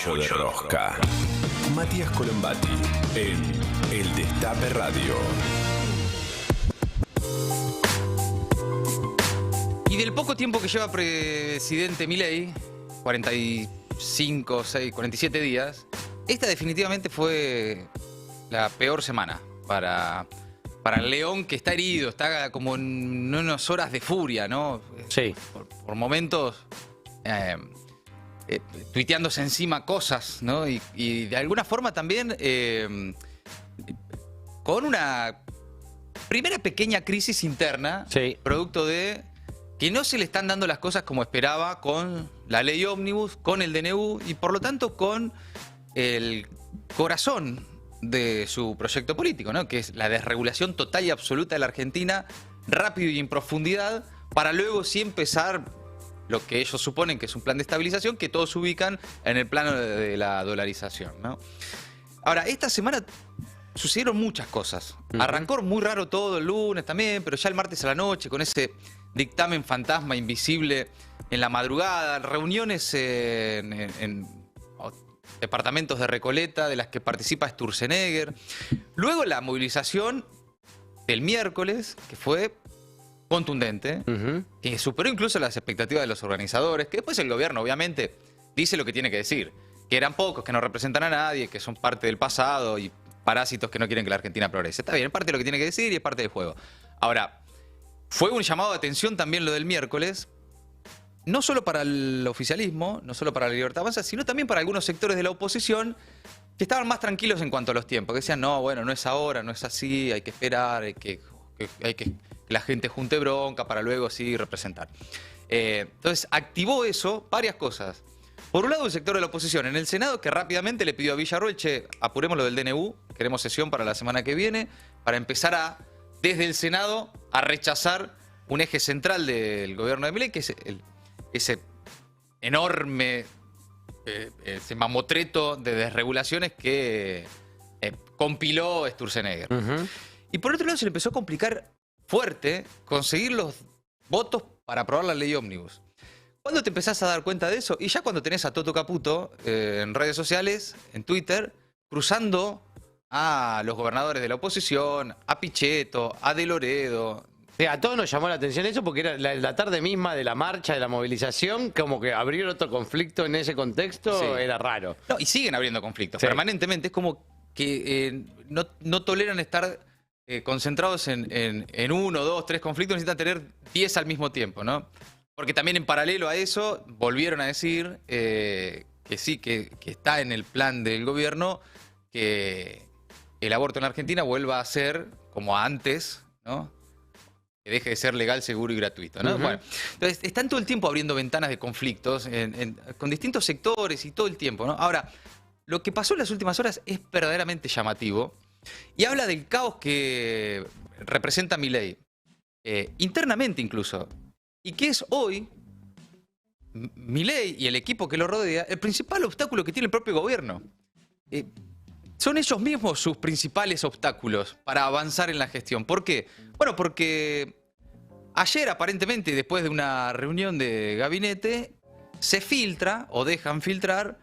Sangucho de Rosca. Matías Colombati en El Destape Radio. Y del poco tiempo que lleva presidente Milei, 47 días, esta definitivamente fue la peor semana para el León, que está herido, está como en unas horas de furia, ¿no? Sí. Por momentos tuiteándose encima cosas, ¿no? Y de alguna forma también con una primera pequeña crisis interna, Sí. producto de que no se le están dando las cosas como esperaba con la ley ómnibus, con el DNU y por lo tanto con el corazón de su proyecto político, ¿no? Que es la desregulación total y absoluta de la Argentina, rápido y en profundidad, para luego sí empezar lo que ellos suponen que es un plan de estabilización, que todos ubican en el plano de la dolarización, ¿no? Ahora, esta semana sucedieron muchas cosas. Arrancó muy raro todo el lunes también, pero ya el martes a la noche con ese dictamen fantasma invisible en la madrugada, reuniones en departamentos de Recoleta de las que participa Sturzenegger. Luego la movilización del miércoles, que fue contundente, que superó incluso las expectativas de los organizadores, que después el gobierno obviamente dice lo que tiene que decir, que eran pocos, que no representan a nadie, que son parte del pasado y parásitos que no quieren que la Argentina progrese. Está bien, es parte de lo que tiene que decir y es parte del juego. Ahora, fue un llamado de atención también lo del miércoles, no solo para el oficialismo, no solo para la Libertad Avanza, sino también para algunos sectores de la oposición que estaban más tranquilos en cuanto a los tiempos, que decían, no, bueno, no es ahora, no es así, hay que esperar, hay que la gente junte bronca para luego sí representar. Entonces, activó eso, varias cosas. Por un lado, el sector de la oposición en el Senado, que rápidamente le pidió a Villarroel, che, apuremos lo del DNU, queremos sesión para la semana que viene, para empezar desde el Senado, a rechazar un eje central del gobierno de Milei, que es ese enorme, ese mamotreto de desregulaciones que compiló Sturzenegger. Y por otro lado se le empezó a complicar fuerte conseguir los votos para aprobar la ley ómnibus. ¿Cuándo te empezás a dar cuenta de eso? Y ya cuando tenés a Toto Caputo en redes sociales, en Twitter, cruzando a los gobernadores de la oposición, a Pichetto, a De Loredo. A todos nos llamó la atención eso porque era la tarde misma de la marcha, de la movilización, como que abrir otro conflicto en ese contexto Sí. era raro. No, y siguen abriendo conflictos Sí. permanentemente. Es como que no toleran estar concentrados en 1, 2, 3 conflictos, necesitan tener 10 al mismo tiempo, ¿no? Porque también en paralelo a eso volvieron a decir que sí, que está en el plan del gobierno que el aborto en la Argentina vuelva a ser como antes, ¿no? Que deje de ser legal, seguro y gratuito, ¿no? Bueno, entonces están todo el tiempo abriendo ventanas de conflictos con distintos sectores y todo el tiempo, ¿no? Ahora, lo que pasó en las últimas horas es verdaderamente llamativo y habla del caos que representa Milei, internamente incluso, y que es hoy Milei y el equipo que lo rodea el principal obstáculo que tiene el propio gobierno. Son ellos mismos sus principales obstáculos para avanzar en la gestión. ¿Por qué? Bueno, porque ayer aparentemente, después de una reunión de gabinete, se filtra o dejan filtrar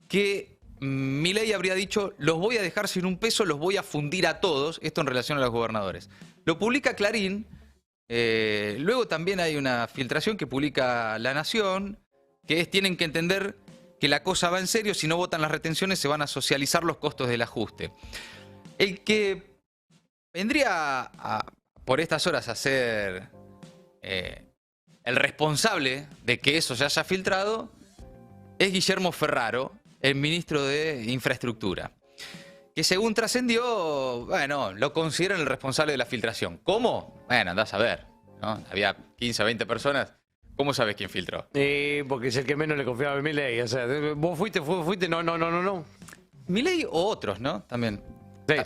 que Milei habría dicho, los voy a dejar sin un peso, los voy a fundir a todos, esto en relación a los gobernadores. Lo publica Clarín, luego también hay una filtración que publica La Nación, que es, tienen que entender que la cosa va en serio, si no votan las retenciones se van a socializar los costos del ajuste. El que vendría por estas horas a ser el responsable de que eso se haya filtrado es Guillermo Ferraro, el ministro de Infraestructura, que según trascendió, bueno, lo consideran el responsable de la filtración. ¿Cómo? Bueno, andás a ver, ¿no? Había 15 o 20 personas. ¿Cómo sabes quién filtró? Porque es el que menos le confiaba a Milei. O sea, vos fuiste, no. Milei o otros, ¿no? También. Sí.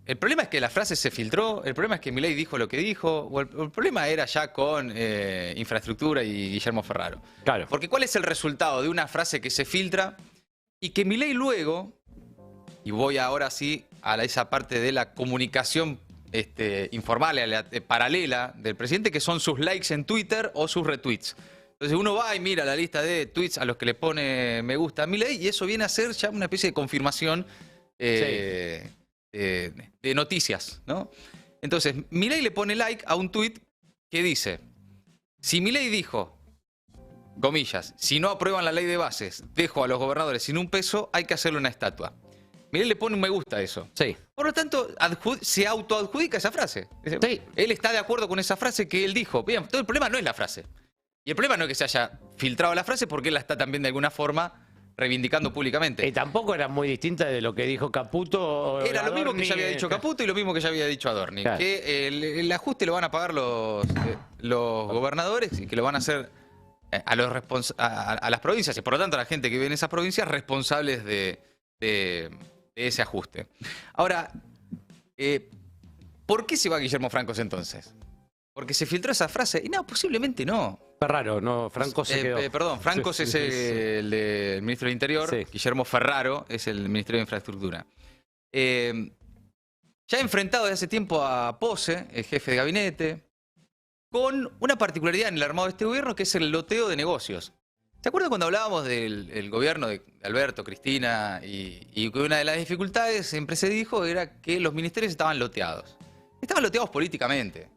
El problema es que la frase se filtró, el problema es que Milei dijo lo que dijo, o el problema era ya con Infraestructura y Guillermo Ferraro. Claro. Porque ¿cuál es el resultado de una frase que se filtra y que Milei luego, y voy ahora sí a esa parte de la comunicación informal, paralela del presidente, que son sus likes en Twitter o sus retweets? Entonces uno va y mira la lista de tweets a los que le pone me gusta a Milei y eso viene a ser ya una especie de confirmación de noticias, ¿no? Entonces, Milei le pone like a un tweet que dice, si Milei dijo, comillas, si no aprueban la ley de bases, dejo a los gobernadores sin un peso, hay que hacerle una estatua. Milei le pone un me gusta a eso. Sí. Por lo tanto, se autoadjudica esa frase. Sí. Él está de acuerdo con esa frase que él dijo. Bien, todo el problema no es la frase. Y el problema no es que se haya filtrado la frase porque él la está también de alguna forma reivindicando públicamente. Y tampoco era muy distinta de lo que dijo Caputo. O Era lo mismo que Adorni, ya había dicho Caputo y lo mismo que ya había dicho Adorni. Claro. Que el ajuste lo van a pagar los gobernadores y que lo van a hacer a las provincias y por lo tanto a la gente que vive en esas provincias responsables de ese ajuste. Ahora, ¿por qué se va Guillermo Francos entonces? ¿Porque se filtró esa frase? Y no, posiblemente no. Raro, no, Franco se quedó. Perdón, Francos es el del ministro del Interior, Sí. Guillermo Ferraro es el Ministerio de Infraestructura. Ya enfrentado desde hace tiempo a Pose, el jefe de gabinete, con una particularidad en el armado de este gobierno que es el loteo de negocios. ¿Se acuerdan cuando hablábamos del gobierno de Alberto, Cristina y que una de las dificultades siempre se dijo era que los ministerios estaban loteados? Estaban loteados políticamente.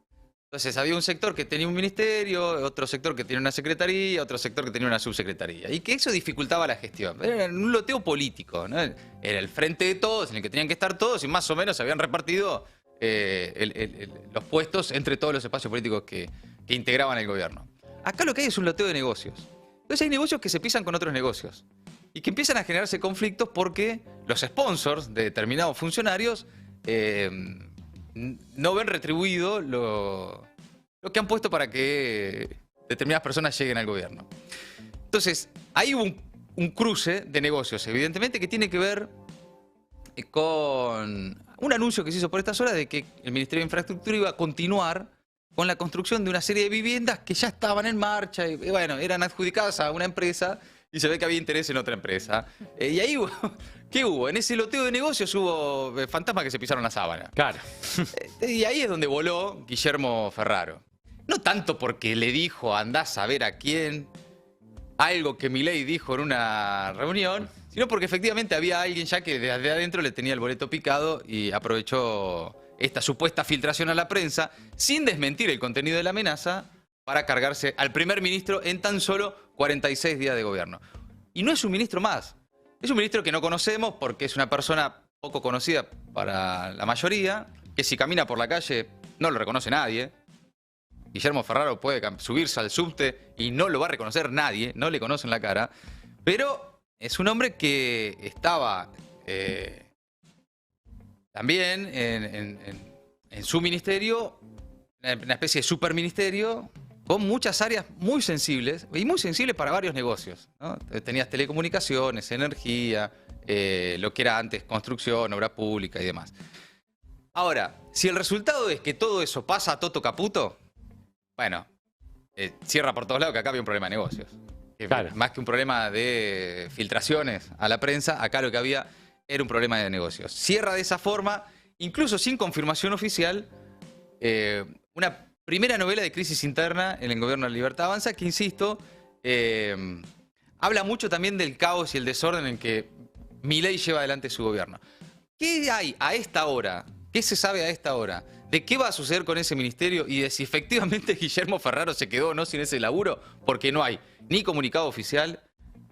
Entonces había un sector que tenía un ministerio, otro sector que tenía una secretaría, otro sector que tenía una subsecretaría. Y que eso dificultaba la gestión. Era un loteo político, ¿no? Era el frente de todos, en el que tenían que estar todos y más o menos se habían repartido los puestos entre todos los espacios políticos que integraban el gobierno. Acá lo que hay es un loteo de negocios. Entonces hay negocios que se pisan con otros negocios. Y que empiezan a generarse conflictos porque los sponsors de determinados funcionarios no ven retribuido lo que han puesto para que determinadas personas lleguen al gobierno. Entonces, hay un cruce de negocios, evidentemente, que tiene que ver con un anuncio que se hizo por estas horas de que el Ministerio de Infraestructura iba a continuar con la construcción de una serie de viviendas que ya estaban en marcha y bueno, eran adjudicadas a una empresa y se ve que había interés en otra empresa. Y ahí hubo, ¿qué hubo? En ese loteo de negocios hubo fantasmas que se pisaron la sábana. Claro. Y ahí es donde voló Guillermo Ferraro. No tanto porque le dijo, andás a ver a quién, algo que Milei dijo en una reunión, sino porque efectivamente había alguien ya que desde adentro le tenía el boleto picado y aprovechó esta supuesta filtración a la prensa, sin desmentir el contenido de la amenaza, para cargarse al primer ministro en tan solo 46 días de gobierno. Y no es un ministro más. Es un ministro que no conocemos porque es una persona poco conocida para la mayoría, que si camina por la calle no lo reconoce nadie. Guillermo Ferraro puede subirse al subte y no lo va a reconocer nadie, no le conocen la cara. Pero es un hombre que estaba también en su ministerio, una especie de superministerio, con muchas áreas muy sensibles, y muy sensibles para varios negocios, ¿no? Tenías telecomunicaciones, energía, lo que era antes construcción, obra pública y demás. Ahora, si el resultado es que todo eso pasa a toto caputo, bueno, cierra por todos lados que acá había un problema de negocios. Claro. Más que un problema de filtraciones a la prensa, acá lo que había era un problema de negocios. Cierra de esa forma, incluso sin confirmación oficial, una primera novela de crisis interna en el gobierno de Libertad Avanza, que, insisto, habla mucho también del caos y el desorden en que Milei lleva adelante su gobierno. ¿Qué hay a esta hora? ¿Qué se sabe a esta hora? ¿De qué va a suceder con ese ministerio y de si efectivamente Guillermo Ferraro se quedó o no sin ese laburo? Porque no hay ni comunicado oficial,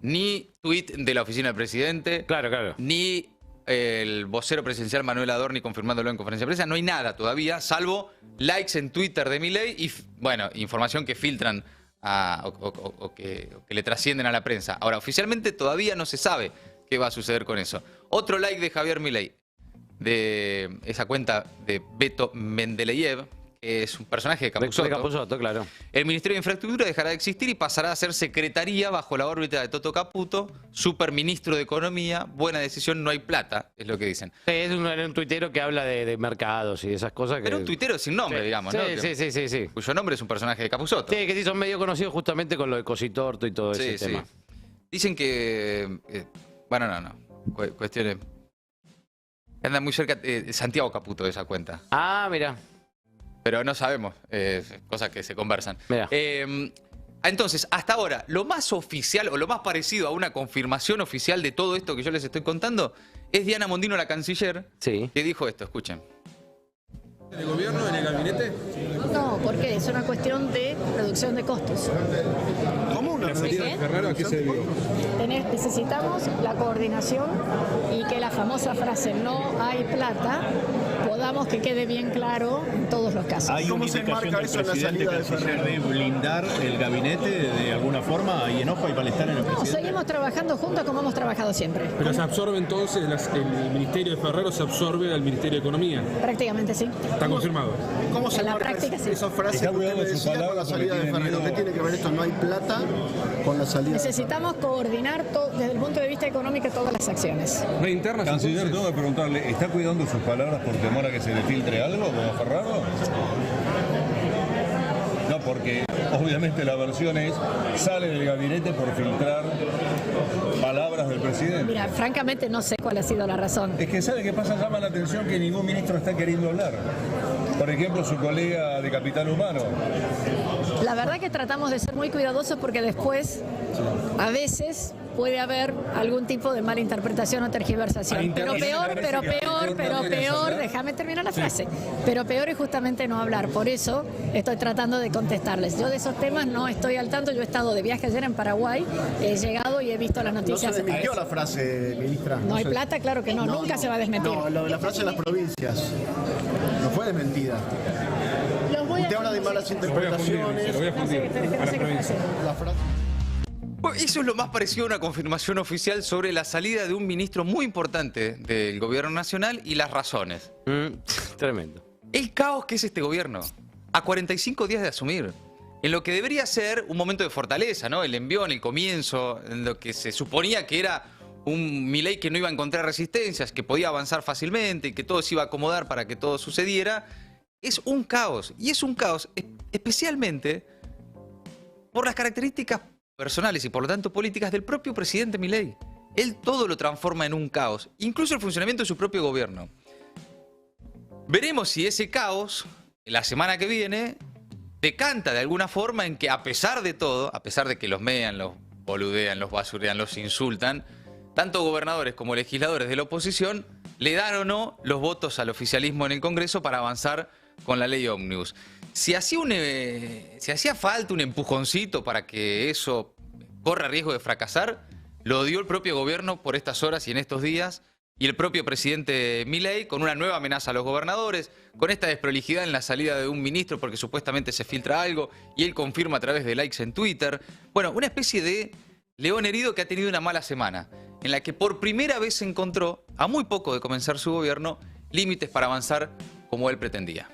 ni tuit de la oficina del presidente, Claro, claro. ni el vocero presidencial Manuel Adorni confirmándolo en conferencia de prensa. No hay nada todavía, salvo likes en Twitter de Milei y, bueno, información que filtran o que le trascienden a la prensa. Ahora, oficialmente todavía no se sabe qué va a suceder con eso. Otro like de Javier Milei, de esa cuenta de Beto Mendeleyev, que es un personaje de Capusotto. De Capusotto, claro. El Ministerio de Infraestructura dejará de existir y pasará a ser secretaría bajo la órbita de Toto Caputo, superministro de Economía. Buena decisión, no hay plata, es lo que dicen. Sí, es un tuitero que habla de mercados y esas cosas. Pero un tuitero sin nombre, Sí, digamos, sí, ¿no? sí. Cuyo nombre es un personaje de Capusotto. Sí, que sí son medio conocidos justamente con lo de Cositorto y todo ese tema. Dicen que... bueno, no. Cuestiones... Anda muy cerca Santiago Caputo de esa cuenta. Ah, mira. Pero no sabemos, cosas que se conversan. Mira. Hay Entonces, hasta ahora, lo más oficial o lo más parecido a una confirmación oficial de todo esto que yo les estoy contando es Diana Mondino, la canciller, Sí. que dijo esto, escuchen. ¿En el gobierno, en el gabinete? No, porque es una cuestión de reducción de costos. ¿Cómo una salida de Ferraro a qué se debió? Necesitamos la coordinación y que la famosa frase "no hay plata" podamos que quede bien claro en todos los casos. ¿Hay una indicación del presidente canciller de blindar el gabinete de alguna forma? ¿Hay enojo, hay malestar en el No, presidente? seguimos trabajando juntos como hemos trabajado siempre. Pero se absorbe entonces, el Ministerio de Ferrero se absorbe al Ministerio de Economía. Prácticamente sí. Está confirmado. ¿Cómo se En la marca práctica, sí. esa frase que usted me decía con la salida de Ferrero? ¿Qué tiene que ver esto? ¿No hay plata con la salida? Necesitamos coordinar desde el punto de vista económico todas las acciones. ¿No hay internas? Canciller, entonces? tengo que preguntarle, ¿está cuidando sus palabras por temor a que se le filtre algo como Ferraro? No, porque obviamente la versión es, sale del gabinete por filtrar palabras del presidente. Mira, francamente no sé cuál ha sido la razón. Es que ¿sabe qué pasa? Llama la atención que ningún ministro está queriendo hablar. Por ejemplo, su colega de Capital Humano. La verdad que tratamos de ser muy cuidadosos porque después, a veces, puede haber algún tipo de mala interpretación o tergiversación. Pero peor, déjame terminar la frase. Pero peor es justamente no hablar. Por eso estoy tratando de contestarles. Yo de esos temas no estoy al tanto. Yo he estado de viaje ayer en Paraguay, he llegado y he visto las ¿No noticias. se desmintió la frase, ministra? No hay plata, claro que no, nunca se va a desmentir. No, lo de la frase de las provincias no fue desmentida. Usted habla de malas interpretaciones. Lo voy a No fundir sé, pero es que a no la sé qué provincia. frase. La frase... Bueno, eso es lo más parecido a una confirmación oficial sobre la salida de un ministro muy importante del gobierno nacional y las razones. Tremendo. El caos que es este gobierno, a 45 días de asumir, en lo que debería ser un momento de fortaleza, ¿no? El envión, el comienzo, en lo que se suponía que era un Milei que no iba a encontrar resistencias, que podía avanzar fácilmente y que todo se iba a acomodar para que todo sucediera, es un caos. Y es un caos especialmente por las características personales y por lo tanto políticas del propio presidente Milei. Él todo lo transforma en un caos, incluso el funcionamiento de su propio gobierno. Veremos si ese caos, la semana que viene, decanta de alguna forma en que a pesar de todo, a pesar de que los mean, los boludean, los basurean, los insultan, tanto gobernadores como legisladores de la oposición le dan o no los votos al oficialismo en el Congreso para avanzar con la ley Ómnibus. Si hacía falta un empujoncito para que eso corra riesgo de fracasar, lo dio el propio gobierno por estas horas y en estos días, y el propio presidente Milei con una nueva amenaza a los gobernadores, con esta desprolijidad en la salida de un ministro porque supuestamente se filtra algo y él confirma a través de likes en Twitter. Bueno, una especie de león herido que ha tenido una mala semana, en la que por primera vez se encontró, a muy poco de comenzar su gobierno, límites para avanzar como él pretendía.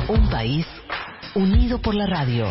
Un país unido por la radio.